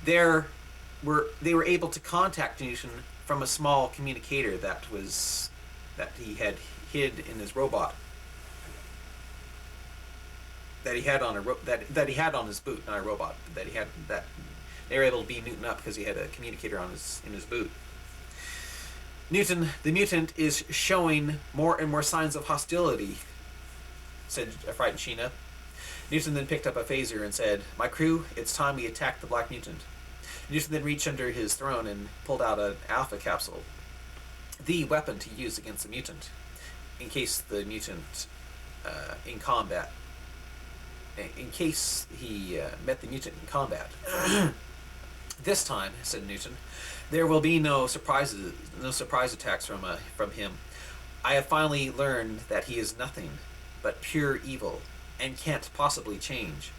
There they were able to contact Newton from a small communicator that he had hid in his robot that he had on that he had on his boot, not a robot, but that he had that they were able to beam Newton up because he had a communicator on his in his boot. Newton, the mutant, is showing more and more signs of hostility, said a frightened Sheena. Newton then picked up a phaser and said, "My crew, it's time we attack the Black Mutant." Newton then reached under his throne and pulled out an Alpha capsule, the weapon to use against the mutant, in case the mutant in combat. In case he met the mutant in combat. This time, said Newton, there will be no surprise attacks from him. I have finally learned that he is nothing but pure evil and can't possibly change.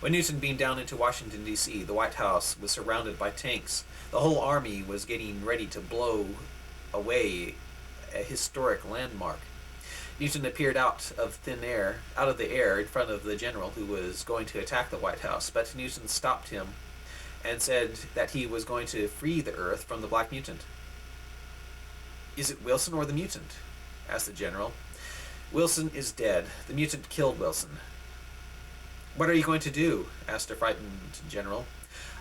When Newton beamed down into Washington, D.C., the White House was surrounded by tanks. The whole army was getting ready to blow away a historic landmark. Newton appeared out of the air in front of the general who was going to attack the White House, but Newton stopped him and said that he was going to free the Earth from the Black Mutant. "Is it Wilson or the mutant?" asked the general. "Wilson is dead. The mutant killed Wilson." "What are you going to do?" asked a frightened general.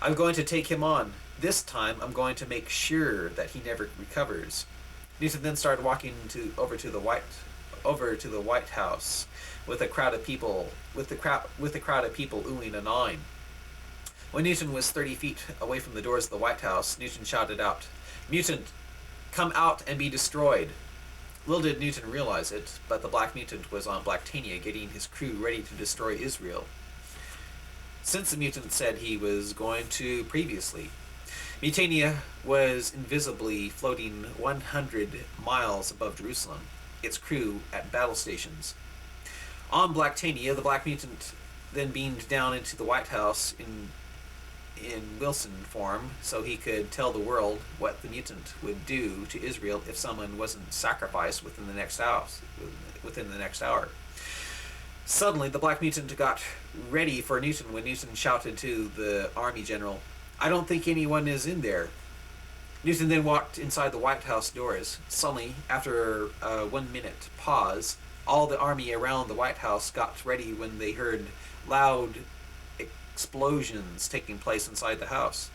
"I'm going to take him on. This time I'm going to make sure that he never recovers." Newton then started walking over to the White House with a crowd of people oohing and awing. When Newton was 30 feet away from the doors of the White House, Newton shouted out, "Mutant, come out and be destroyed." Little did Newton realize it, but the Black Mutant was on Blacktania getting his crew ready to destroy Israel. Since the mutant said he was going to previously, Mutania was invisibly floating 100 miles above Jerusalem, its crew at battle stations. On Blacktania, the Black Mutant then beamed down into the White House in Wilson form so he could tell the world what the mutant would do to Israel if someone wasn't sacrificed within the next hour. Suddenly, the Black Mutant got ready for Newton when Newton shouted to the army general, "I don't think anyone is in there." Newton then walked inside the White House doors. Suddenly, after a 1-minute pause, all the army around the White House got ready when they heard loud explosions taking place inside the house.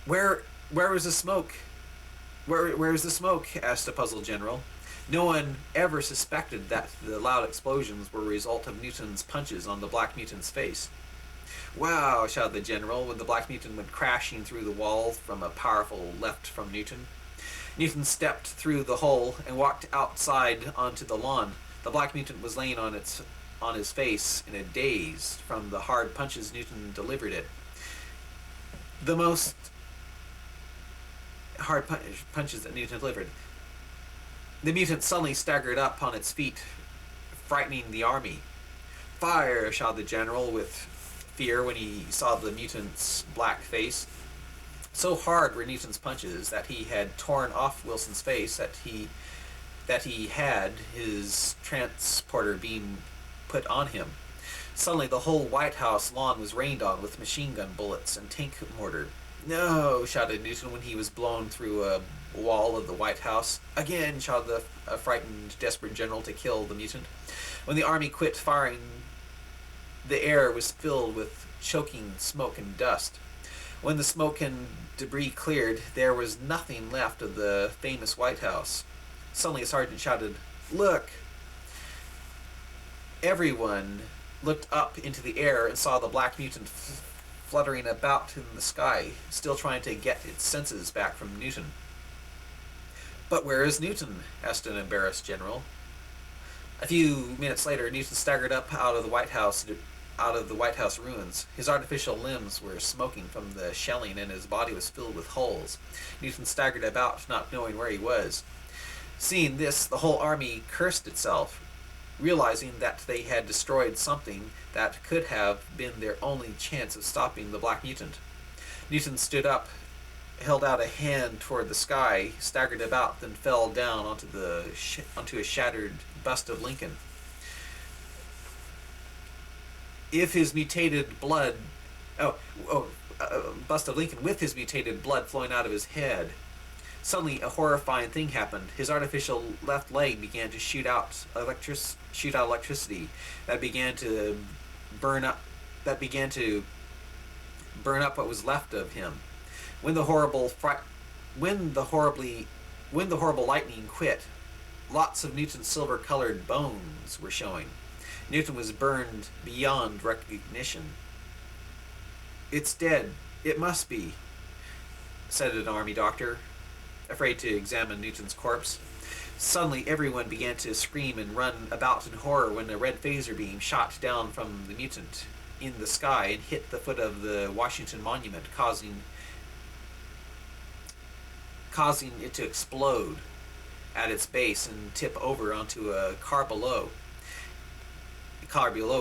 Where is the smoke? Where is the smoke?" asked a puzzled general. No one ever suspected that the loud explosions were a result of Newton's punches on the Black Mutant's face. "Wow," shouted the general when the Black Mutant went crashing through the wall from a powerful left from Newton. Newton stepped through the hole and walked outside onto the lawn. The Black Mutant was laying on his face in a daze from the hard punches Newton delivered it. The most hard punches that Newton delivered. The mutant suddenly staggered up on its feet, frightening the army. "Fire!" shouted the general with fear when he saw the mutant's black face. So hard were Newton's punches that he had torn off Wilson's face that he had his transporter beam put on him. Suddenly the whole White House lawn was rained on with machine gun bullets and tank mortar. "No!" shouted Newton when he was blown through a wall of the White House. "Again!" shouted a frightened, desperate general to kill the mutant. When the army quit firing, the air was filled with choking smoke and dust. When the smoke and debris cleared, there was nothing left of the famous White House. Suddenly a sergeant shouted, "Look!" Everyone looked up into the air and saw the Black Mutant fluttering about in the sky, still trying to get its senses back from Newton. "But where is Newton?" asked an embarrassed general. A few minutes later, Newton staggered up out of the White House ruins. His artificial limbs were smoking from the shelling and his body was filled with holes. Newton staggered about, not knowing where he was. Seeing this, the whole army cursed itself, realizing that they had destroyed something that could have been their only chance of stopping the Black Mutant. Newton stood up, held out a hand toward the sky, staggered about, then fell down onto a shattered bust of Lincoln. If his mutated blood Oh, oh, bust of Lincoln with his mutated blood flowing out of his head. Suddenly, a horrifying thing happened. His artificial left leg began to shoot out electricity that began to burn up. That began to burn up what was left of him. When the horrible, when the horribly, when the horrible lightning quit, lots of Newton's silver-colored bones were showing. Newton was burned beyond recognition. It's dead. It must be, said an army doctor, afraid to examine Newton's corpse. Suddenly, everyone began to scream and run about in horror when a red phaser beam shot down from the mutant in the sky and hit the foot of the Washington Monument, causing it to explode at its base and tip over onto a car below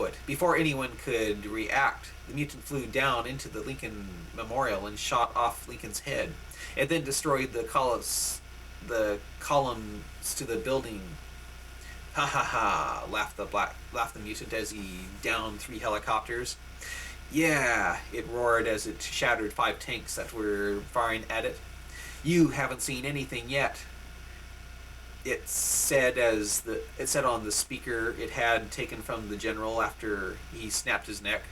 it. Before anyone could react, the mutant flew down into the Lincoln Memorial and shot off Lincoln's head. It then destroyed the columns to the building. Ha ha ha! Laughed the mutant as he downed 3 helicopters. Yeah, it roared as it shattered 5 tanks that were firing at it. You haven't seen anything yet. It said on the speaker it had taken from the general after he snapped his neck.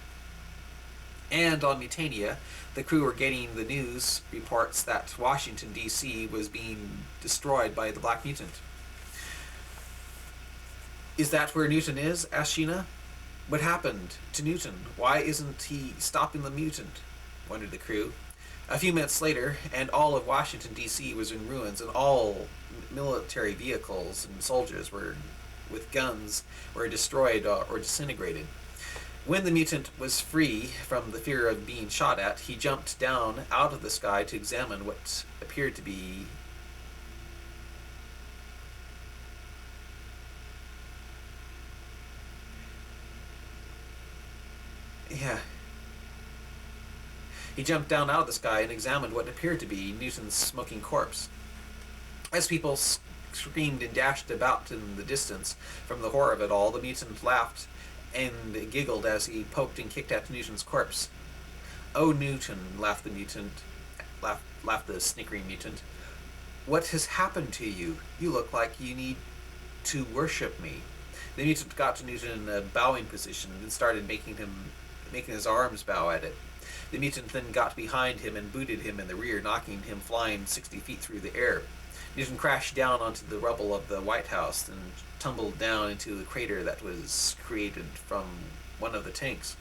And on Mutania, the crew were getting the news reports that Washington, D.C. was being destroyed by the Black Mutant. Is that where Newton is? Asked Sheena. What happened to Newton? Why isn't he stopping the mutant? Wondered the crew. A few minutes later, and all of Washington, D.C. was in ruins, and all military vehicles and soldiers with guns were destroyed or disintegrated. When the mutant was free from the fear of being shot at, he jumped down out of the sky to examine what appeared to be He jumped down out of the sky and examined what appeared to be Newton's smoking corpse. As people screamed and dashed about in the distance from the horror of it all, the mutant laughed and giggled as he poked and kicked at Newton's corpse. "Oh, Newton," laughed the snickering mutant. "What has happened to you? You look like you need to worship me." The mutant got to Newton in a bowing position and started making his arms bow at it. The mutant then got behind him and booted him in the rear, knocking him flying 60 feet through the air. Newton crashed down onto the rubble of the White House and tumbled down into the crater that was created from one of the tanks.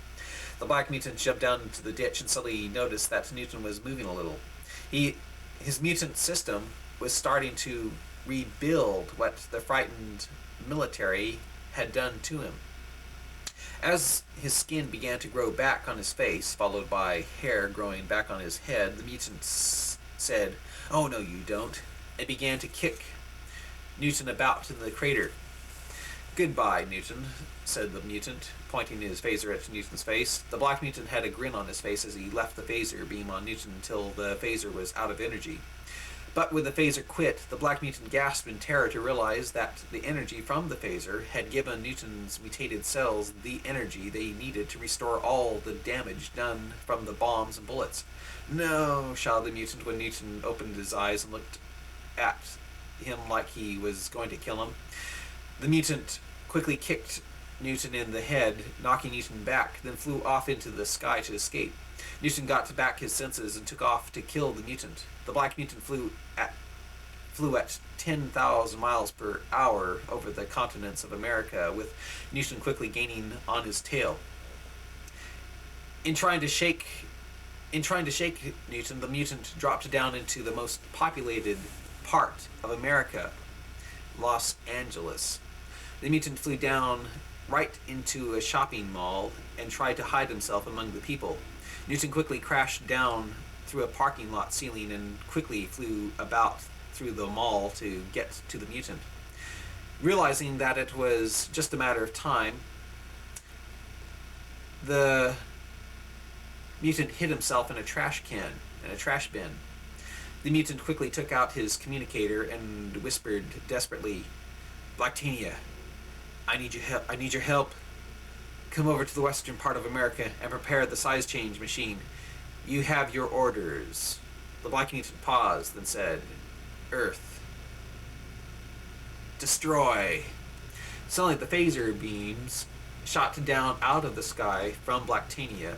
The Black Mutant jumped down into the ditch and suddenly noticed that Newton was moving a little. His mutant system was starting to rebuild what the frightened military had done to him. As his skin began to grow back on his face, followed by hair growing back on his head, the mutant said, "Oh, no, you don't," and began to kick Newton about in the crater. "Goodbye, Newton," said the mutant, pointing his phaser at Newton's face. The Black Mutant had a grin on his face as he left the phaser beam on Newton until the phaser was out of energy. But when the phaser quit, the Black Mutant gasped in terror to realize that the energy from the phaser had given Newton's mutated cells the energy they needed to restore all the damage done from the bombs and bullets. "No," shouted the mutant when Newton opened his eyes and looked at him like he was going to kill him. The mutant quickly kicked Newton in the head, knocking Newton back, then flew off into the sky to escape. Newton got back his senses and took off to kill the mutant. The Black Mutant flew at 10,000 miles per hour over the continents of America, with Newton quickly gaining on his tail. In trying to shake Newton, the mutant dropped down into the most populated part of America, Los Angeles. The mutant flew down right into a shopping mall and tried to hide himself among the people. Newton quickly crashed down through a parking lot ceiling and quickly flew about through the mall to get to the mutant. Realizing that it was just a matter of time, the mutant hid himself in a trash bin. The mutant quickly took out his communicator and whispered desperately, "Blacktania, I need your help. come over to the western part of America and prepare the size change machine. You have your orders. The Black Mutant paused, then said, Earth. Destroy. Suddenly the phaser beams shot down out of the sky from Blacktania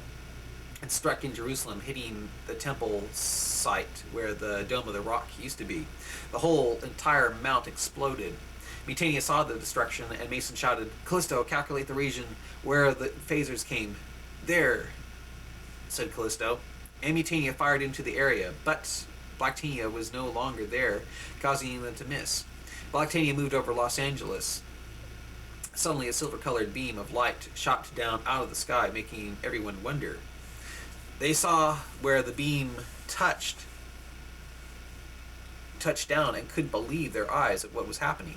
and struck in Jerusalem, hitting the temple site where the Dome of the Rock used to be. The whole entire mount exploded. Mutania saw the destruction, and Mason shouted, Callisto, calculate the region where the phasers came. There, said Callisto. And Mutania fired into the area, but Blacktania was no longer there, causing them to miss. Blacktania moved over Los Angeles. Suddenly, a silver-colored beam of light shot down out of the sky, making everyone wonder. They saw where the beam touched down and couldn't believe their eyes at what was happening.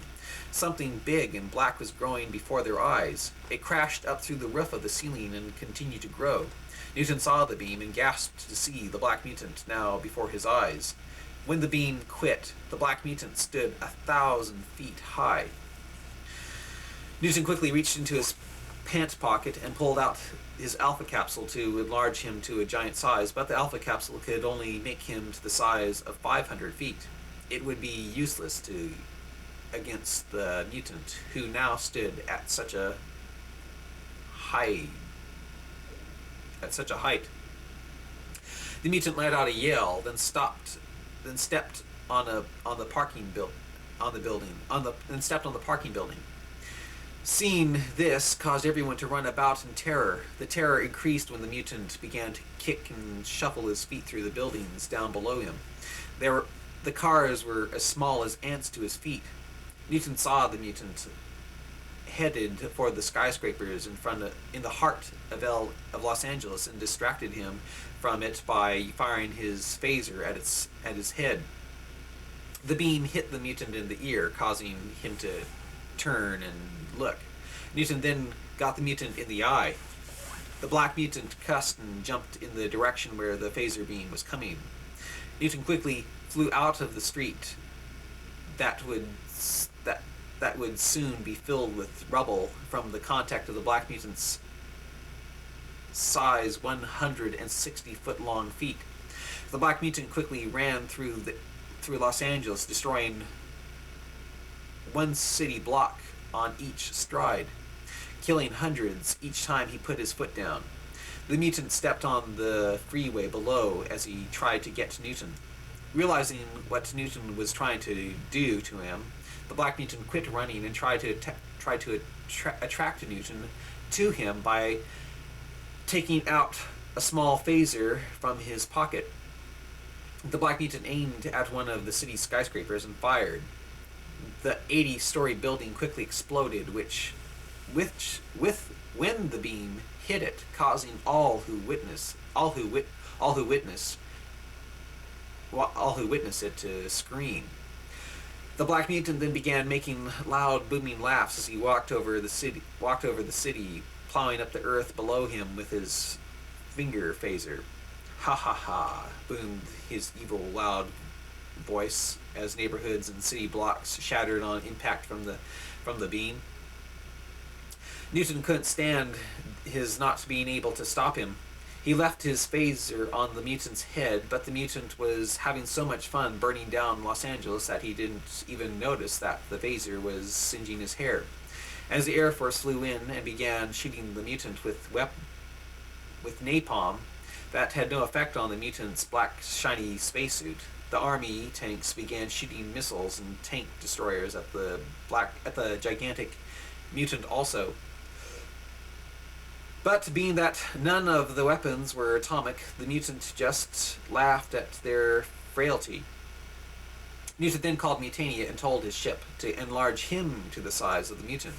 Something big and black was growing before their eyes. It crashed up through the roof of the ceiling and continued to grow. Newton saw the beam and gasped to see the Black Mutant now before his eyes. When the beam quit, the Black Mutant stood 1,000 feet high. Newton quickly reached into his pant pocket and pulled out his alpha capsule to enlarge him to a giant size, but the alpha capsule could only make him to the size of 500 feet. It would be useless against the mutant, who now stood at such a height. The mutant let out a yell, then stepped on the parking building. Seeing this caused everyone to run about in terror. The terror increased when the mutant began to kick and shuffle his feet through the buildings down below him. The cars were as small as ants to his feet. Newton saw the mutant headed for the skyscrapers in the heart of Los Angeles, and distracted him from it by firing his phaser at his head. The beam hit the mutant in the ear, causing him to turn and look. Newton then got the mutant in the eye. The Black Mutant cussed and jumped in the direction where the phaser beam was coming. Newton quickly flew out of the street that would soon be filled with rubble from the contact of the Black Mutant's size 160-foot-long feet. The Black Mutant quickly ran through Los Angeles, destroying one city block on each stride, killing hundreds each time he put his foot down. The mutant stepped on the freeway below as he tried to get to Newton. Realizing what Newton was trying to do to him, the Black Mutant quit running and tried to attract Newton to him by taking out a small phaser from his pocket. The Black Mutant aimed at one of the city's skyscrapers and fired. The 80-story building quickly exploded, when the beam hit it, causing all who witnessed it to scream. The Black Mutant then began making loud, booming laughs as he walked over the city, plowing up the earth below him with his finger phaser. Ha ha ha, boomed his evil, loud voice as neighborhoods and city blocks shattered on impact from the beam. Newton couldn't stand his not being able to stop him. He left his phaser on the mutant's head, but the mutant was having so much fun burning down Los Angeles that he didn't even notice that the phaser was singeing his hair. As the Air Force flew in and began shooting the mutant with napalm, that had no effect on the mutant's black, shiny spacesuit. The Army tanks began shooting missiles and tank destroyers at the gigantic mutant also. But being that none of the weapons were atomic, the mutant just laughed at their frailty. Newton then called Mutania and told his ship to enlarge him to the size of the mutant.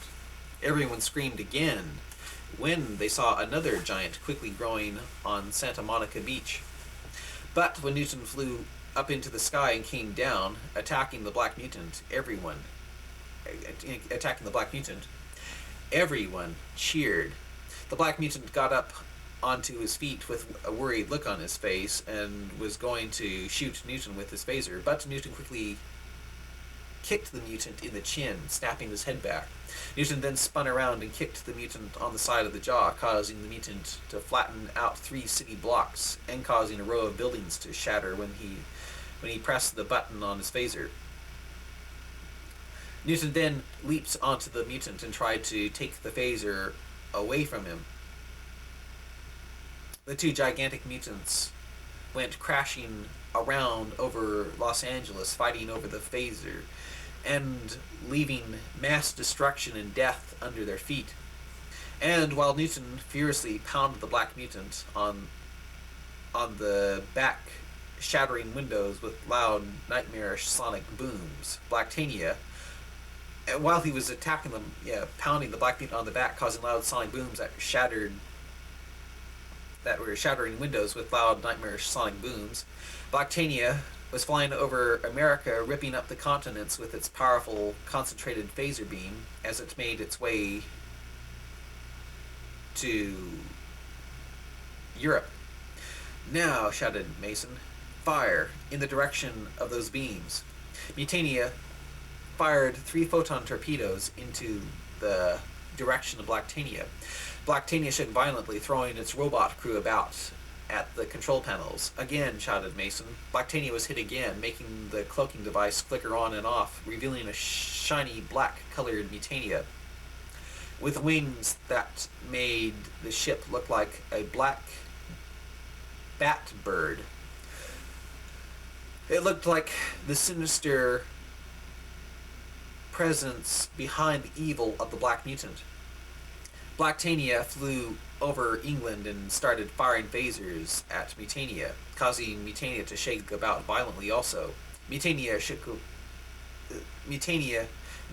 Everyone screamed again when they saw another giant quickly growing on Santa Monica Beach. But when Newton flew up into the sky and came down, attacking the Black Mutant, everyone cheered. The Black Mutant got up onto his feet with a worried look on his face and was going to shoot Newton with his phaser, but Newton quickly kicked the mutant in the chin, snapping his head back. Newton then spun around and kicked the mutant on the side of the jaw, causing the mutant to flatten out 3 city blocks and causing a row of buildings to shatter when he pressed the button on his phaser. Newton then leaped onto the mutant and tried to take the phaser away from him. The 2 gigantic mutants went crashing around over Los Angeles, fighting over the phaser, and leaving mass destruction and death under their feet. And while Newton furiously pounded the black mutant on the back, shattering windows with loud, nightmarish sonic booms, Blacktania, while he was attacking them, pounding the black mutant on the back, causing loud sonic booms that were shattering windows with loud, nightmarish sonic booms, Blacktania was flying over America, ripping up the continents with its powerful, concentrated phaser beam as it made its way to Europe. "Now," shouted Mason, "fire in the direction of those beams." Mutania fired 3 photon torpedoes into the direction of Blacktania. Blacktania shook violently, throwing its robot crew about at the control panels. "Again," shouted Mason. Blacktania was hit again, making the cloaking device flicker on and off, revealing a shiny black-colored Mutania with wings that made the ship look like a black bat bird. It looked like the sinister presence behind the evil of the Black Mutant. Blacktania flew over England and started firing phasers at Mutania, causing Mutania to shake about violently also. Mutania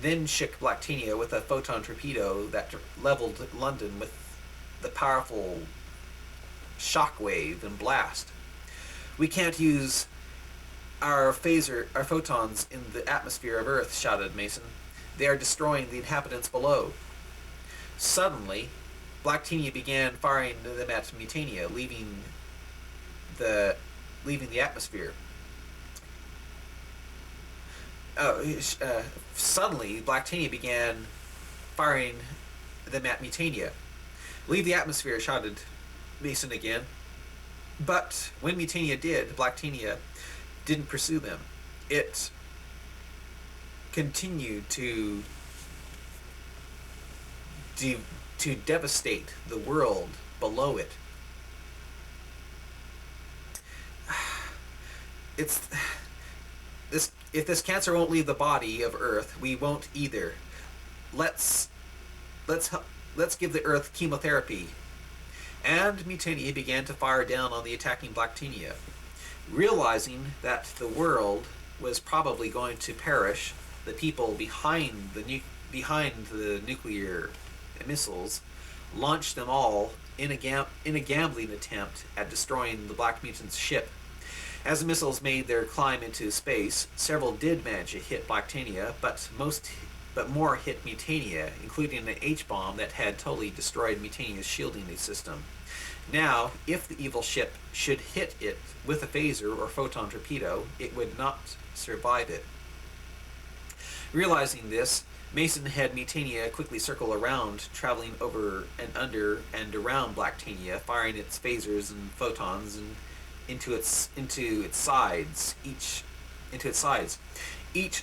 then shook Blacktania with a photon torpedo that leveled London with the powerful shockwave and blast. "We can't use our photons in the atmosphere of Earth," shouted Mason. "They are destroying the inhabitants below." Suddenly, Blacktania began firing them at Mutania, leaving the atmosphere. Suddenly, Blacktania began firing them at Mutania. "Leave the atmosphere," shouted Mason again. But when Mutania did, Blacktania didn't pursue them. It continued to devastate the world below it. If this cancer won't leave the body of Earth, we won't either. Let's give the Earth chemotherapy. And Mutania began to fire down on the attacking Blacktania. Realizing that the world was probably going to perish, the people behind the nuclear missiles launched them all in a gambling attempt at destroying the Black Mutant's ship. As the missiles made their climb into space, several did manage to hit Blacktania, but more hit Mutania, including an H-bomb that had totally destroyed Mutania's shielding system. Now, if the evil ship should hit it with a phaser or photon torpedo, it would not survive it. Realizing this, Mason had Mutania quickly circle around, traveling over and under and around Blacktania, firing its phasers and photons and into its sides. Each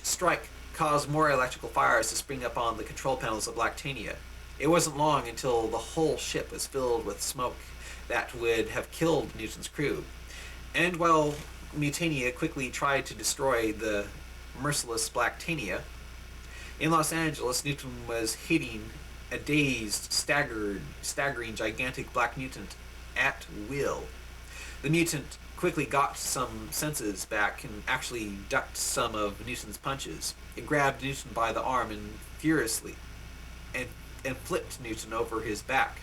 strike caused more electrical fires to spring up on the control panels of Blacktania. It wasn't long until the whole ship was filled with smoke that would have killed Newton's crew. And while Mutania quickly tried to destroy the merciless Blacktania, in Los Angeles, Newton was hitting a dazed, staggering gigantic Black Mutant at will. The mutant quickly got some senses back and actually ducked some of Newton's punches. It grabbed Newton by the arm and furiously and flipped Newton over his back,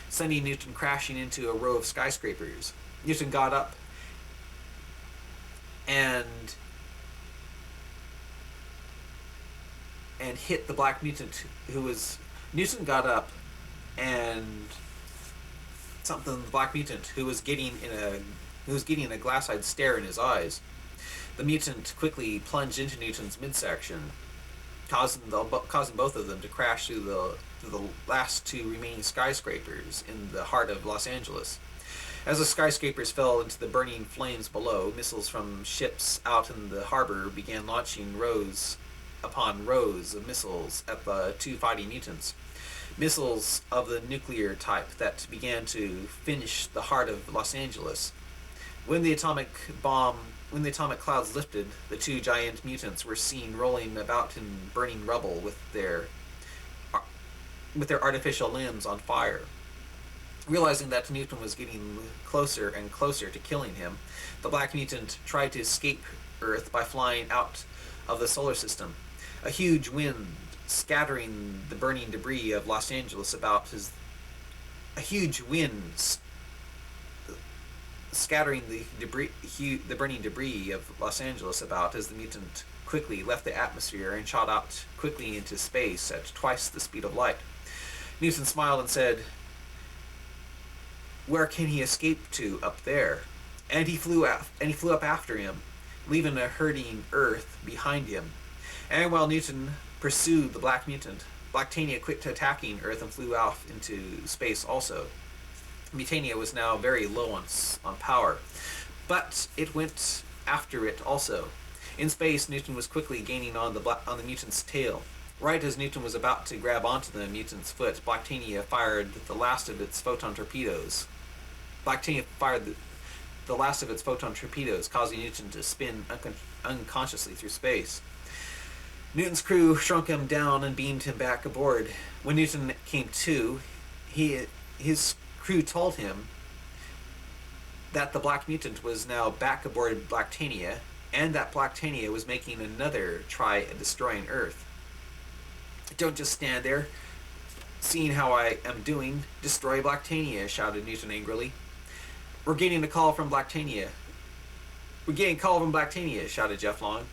sending Newton crashing into a row of skyscrapers. Newton got up and hit the Black Mutant, Newton got up and something the Black Mutant, who was getting a glass-eyed stare in his eyes. The mutant quickly plunged into Newton's midsection, causing both of them to crash through the last two remaining skyscrapers in the heart of Los Angeles. As the skyscrapers fell into the burning flames below, missiles from ships out in the harbor began launching rows upon rows of missiles at the two fighting mutants. Missiles of the nuclear type that began to finish the heart of Los Angeles. When the atomic clouds lifted, the two giant mutants were seen rolling about in burning rubble with their artificial limbs on fire. Realizing that Newton was getting closer and closer to killing him, the Black Mutant tried to escape Earth by flying out of the solar system. A huge wind scattering the burning debris of Los Angeles about his... A huge wind scattering the burning debris of Los Angeles about as the mutant quickly left the atmosphere and shot out quickly into space at twice the speed of light. Newton smiled and said, "Where can he escape to up there?" And he flew up after him, leaving a hurting Earth behind him. And while Newton pursued the Black Mutant, Blacktania quit attacking Earth and flew off into space also. Mutania was now very low on power, but it went after it also. In space, Newton was quickly gaining on the mutant's tail. Right as Newton was about to grab onto the mutant's foot, Blacktania fired the last of its photon torpedoes. Blacktania fired the last of its photon torpedoes, causing Newton to spin unconsciously through space. Newton's crew shrunk him down and beamed him back aboard. When Newton came to, his crew told him that the Black Mutant was now back aboard Blacktania, and that Blacktania was making another try at destroying Earth. "Don't just stand there, seeing how I am doing. Destroy Blacktania," shouted Newton angrily. We're getting a call from Blacktania, shouted Jeff Long.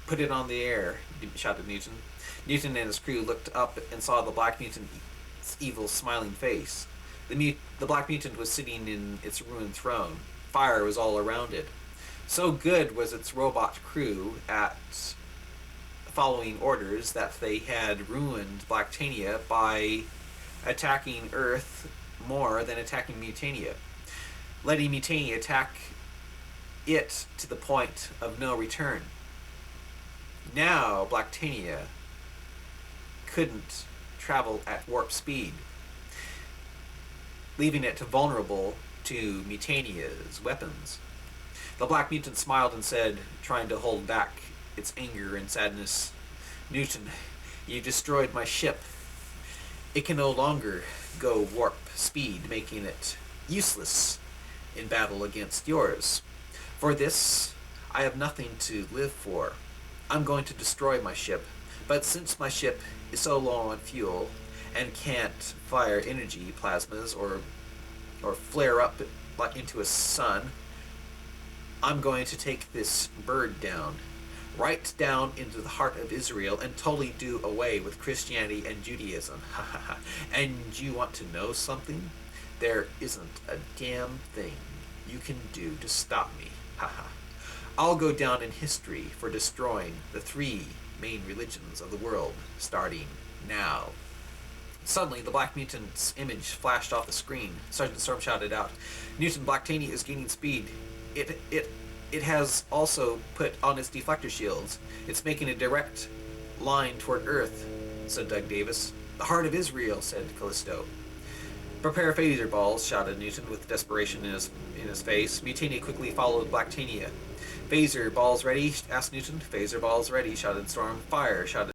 "Put it on the air," shouted Newton. Newton and his crew looked up and saw the Black Mutant's evil, smiling face. The Black Mutant was sitting in its ruined throne. Fire was all around it. So good was its robot crew at following orders that they had ruined Blacktania by attacking Earth more than attacking Mutania, letting Mutania attack it to the point of no return. Now Blacktania couldn't travel at warp speed, leaving it vulnerable to Mutania's weapons. The Black Mutant smiled and said, trying to hold back its anger and sadness, "Newton, you destroyed my ship. It can no longer go warp speed, making it useless in battle against yours. For this, I have nothing to live for. I'm going to destroy my ship, but since my ship is so low on fuel and can't fire energy plasmas or flare up into a sun, I'm going to take this bird down, right down into the heart of Israel, and totally do away with Christianity and Judaism. And you want to know something? There isn't a damn thing you can do to stop me. I'll go down in history for destroying the three main religions of the world, starting now." Suddenly, the Black Mutant's image flashed off the screen. Sergeant Storm shouted out, "Newton, Blacktania is gaining speed. It has also put on its deflector shields. It's making a direct line toward Earth," said Doug Davis. "The heart of Israel," said Callisto. "Prepare phaser balls," shouted Newton with desperation in his face. Mutania quickly followed Blacktania. "Phaser balls ready?" asked Newton. "Phaser balls ready," shouted Storm. "Fire," shouted